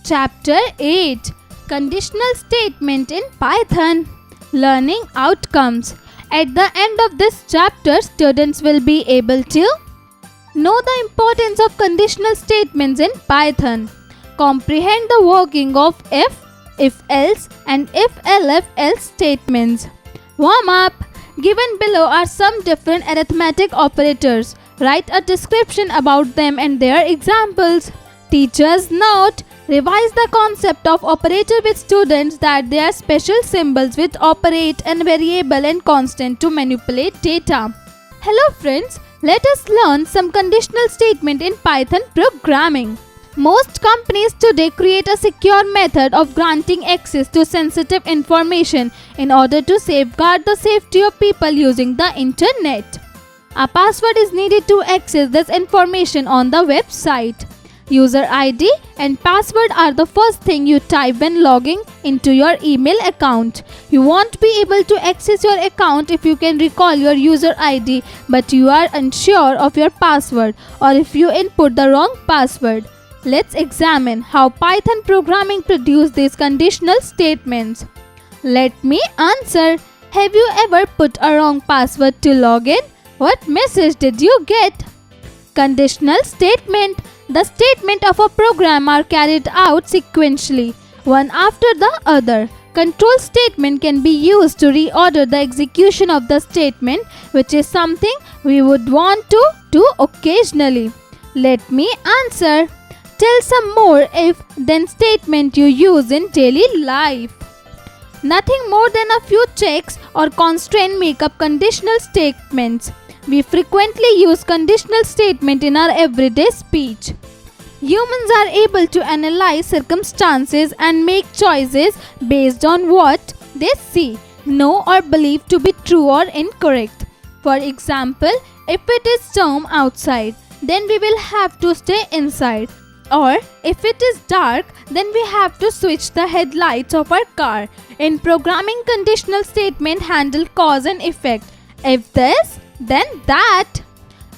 Chapter 8 Conditional Statement in Python. Learning Outcomes. At the end of this chapter, students will be able to know the importance of conditional statements in Python, comprehend the working of if else and if else statements. Warm up. Given below are some different arithmetic operators. Write a description about them and their examples. Teacher's note. Revise the concept of operator with students that they are special symbols which operate and variable and constant to manipulate data. Hello friends, let us learn some conditional statement in Python programming. Most companies today create a secure method of granting access to sensitive information in order to safeguard the safety of people using the internet. A password is needed to access this information on the website. User ID and password are the first thing you type when logging into your email account. You won't be able to access your account if you can recall your user ID but you are unsure of your password or if you input the wrong password. Let's examine how Python programming produces these conditional statements. Let me answer. Have you ever put a wrong password to log in? What message did you get? Conditional statement. The statements of a program are carried out sequentially, one after the other. Control statement can be used to reorder the execution of the statement, which is something we would want to do occasionally. Let me answer. Tell some more if-then statement you use in daily life. Nothing more than a few checks or constraints make up conditional statements. We frequently use conditional statement in our everyday speech. Humans are able to analyze circumstances and make choices based on what they see, know or believe to be true or incorrect. For example, if it is storm outside, then we will have to stay inside. Or if it is dark, then we have to switch the headlights of our car. In programming, conditional statement handle cause and effect. If this, then that.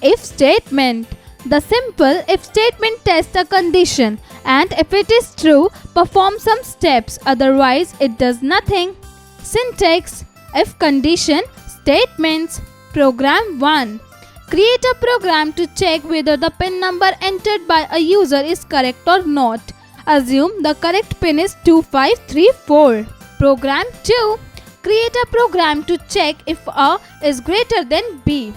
If statement. The simple if statement tests a condition and if it is true, perform some steps, otherwise it does nothing. Syntax. If condition statements. Program 1. Create a program to check whether the PIN number entered by a user is correct or not. Assume the correct PIN is 2534. Program 2. Create a program to check if A is greater than B.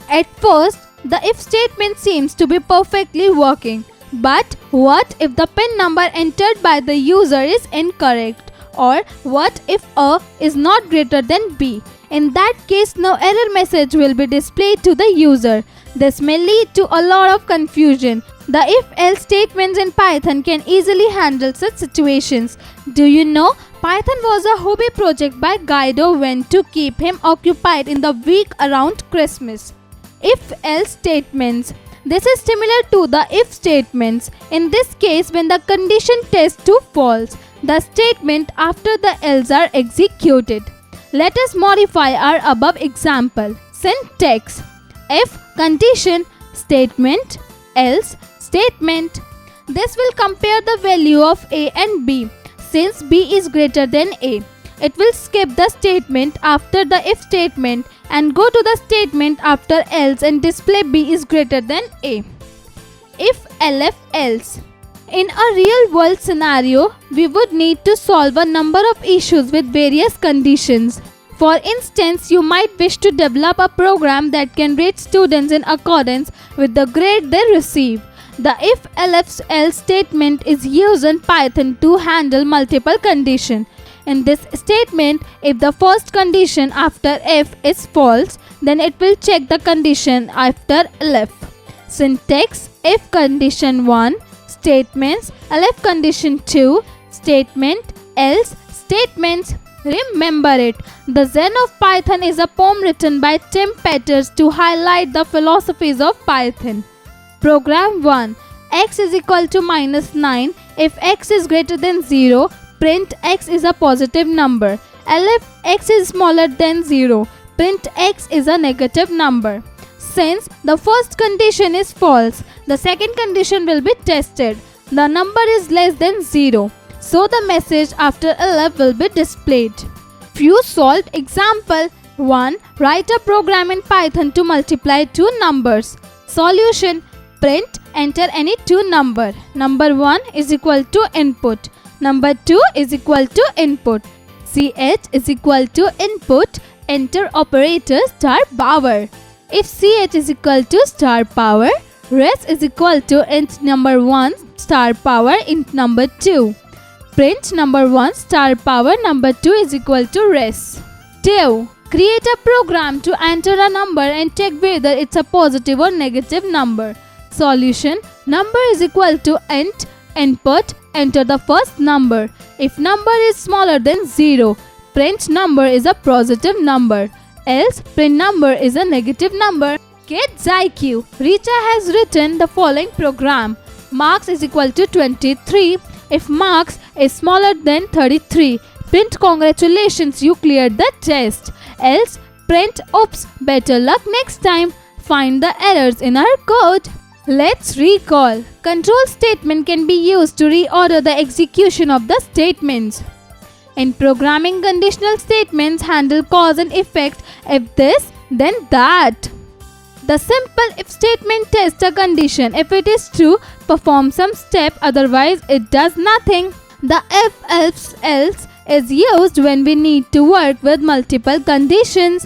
At first, the if statement seems to be perfectly working. But what if the PIN number entered by the user is incorrect? Or what if A is not greater than B? In that case, no error message will be displayed to the user. This may lead to a lot of confusion. The if-else statements in Python can easily handle such situations. Do you know, Python was a hobby project by Guido when to keep him occupied in the week around Christmas. If-else statements. This is similar to the if statements. In this case, when the condition tests to false, the statement after the else are executed. Let us modify our above example. Syntax. If condition statement, else statement. This will compare the value of A and B. Since B is greater than A, it will skip the statement after the if statement and go to the statement after else and display B is greater than A. If else. In a real world scenario, we would need to solve a number of issues with various conditions. For instance, you might wish to develop a program that can rate students in accordance with the grade they receive. The if else statement is used in Python to handle multiple conditions. In this statement, if the first condition after if is false, then it will check the condition after elif. Syntax. If condition 1 statements, elif condition 2 statement, else statements. Remember it. The Zen of Python is a poem written by Tim Peters to highlight the philosophies of Python. Program 1. X is equal to -9. If x is greater than 0, print x is a positive number. Elif x is smaller than 0, print x is a negative number. Since the first condition is false, the second condition will be tested. the number is less than 0. So the message after 11 will be displayed. Few solved example. 1. Write a program in Python to multiply two numbers. Solution. Print, enter any two number. Number 1 is equal to input. Number 2 is equal to input. CH is equal to input, enter operator star power. If CH is equal to star power, res is equal to int number 1 star power int number 2. Print number 1 star power number 2 is equal to res. 2. Create a program to enter a number and check whether it's a positive or negative number. Solution. Number is equal to int, input, enter the first number. If number is smaller than 0, print number is a positive number. Else, print number is a negative number. Kids IQ. Richa has written the following program. Marks is equal to 23. If marks is smaller than 33, print congratulations, you cleared the test. Else, print oops, better luck next time. Find the errors in our code. Let's recall. Control statement can be used to reorder the execution of the statements. In programming, conditional statements handle cause and effect. If this, then that. The simple if statement tests a condition. If it is true, perform some step, otherwise it does nothing. The if else is used when we need to work with multiple conditions.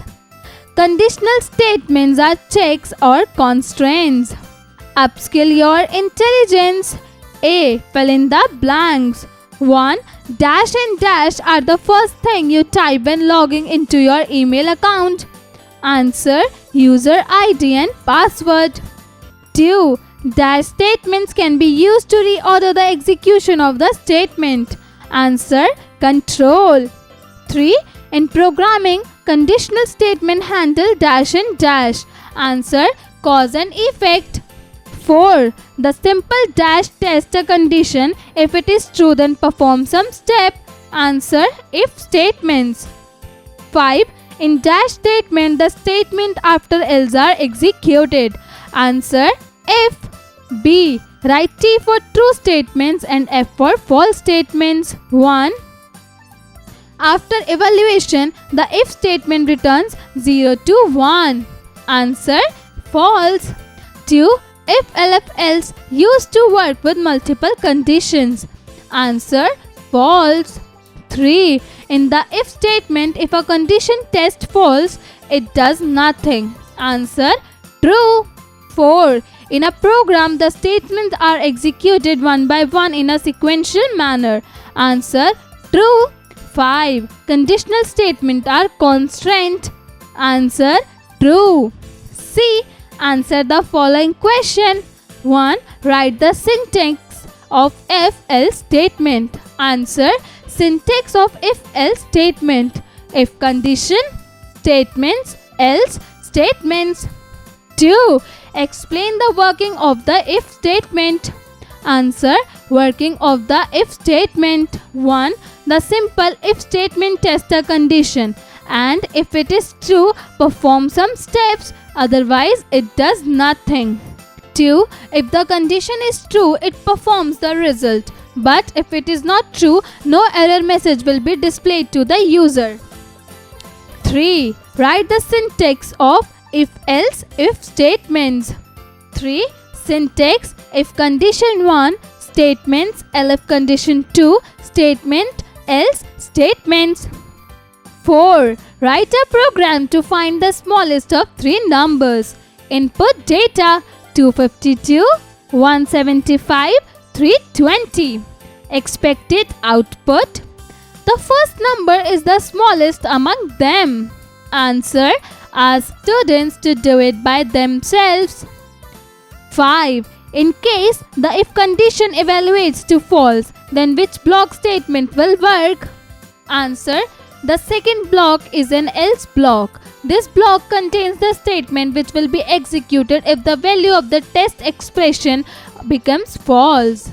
Conditional statements are checks or constraints. Upskill your intelligence. A. Fill in the blanks. 1. Dash and dash are the first thing you type when logging into your email account. Answer. User ID and password. 2. Dash statements can be used to reorder the execution of the statement. Answer. Control. 3. In programming, conditional statement handle dash and dash. Answer. Cause and effect. 4. The simple dash tests a condition. If it is true, then perform some step. Answer. If statements. 5. In dash statement, the statement after else are executed. Answer. If. B. Write T for true statements and F for false statements. 1. After evaluation, the if statement returns 0 to 1. Answer. False. 2. If else used to work with multiple conditions. Answer. False. 3. In the if statement, if a condition tests false, it does nothing. Answer. True. 4. In a program, the statements are executed one by one in a sequential manner. Answer. True. 5. Conditional statements are constraint. Answer. True. C. Answer the following question. 1. Write the syntax of if-else statement. Answer. Syntax of if-else statement. If condition, statements, else, statements. 2. Explain the working of the if statement. Answer. Working of the if statement. 1. The simple if statement tests a condition, and if it is true, perform some steps, otherwise it does nothing. 2. If the condition is true, it performs the result, but if it is not true, no error message will be displayed to the user. 3. Write the syntax of if-else if statements. 3. Syntax if condition 1, statements, elif condition 2, statement, else, statements. 4. Write a program to find the smallest of three numbers. Input data 252, 175, 320. Expected output. The first number is the smallest among them. Answer. Ask students to do it by themselves. 5. In case the if condition evaluates to false, then which block statement will work? Answer. The second block is an else block. This block contains the statement which will be executed if the value of the test expression becomes false.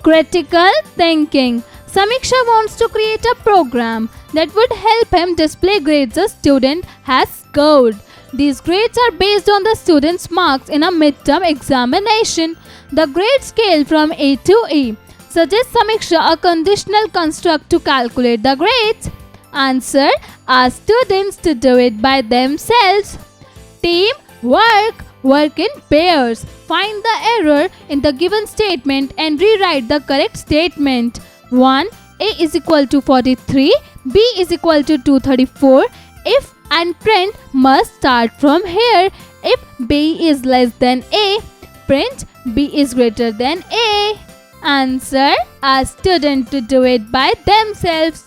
Critical thinking. Samiksha wants to create a program that would help him display grades a student has scored. These grades are based on the student's marks in a midterm examination. The grade scale from A to E. Suggest Samiksha a conditional construct to calculate the grades. Answer. Ask students to do it by themselves. Team work. Work in pairs. Find the error in the given statement and rewrite the correct statement. 1. A is equal to 43. B is equal to 234. If and print must start from here. If B is less than A, print B is greater than A. Answer. Ask students to do it by themselves.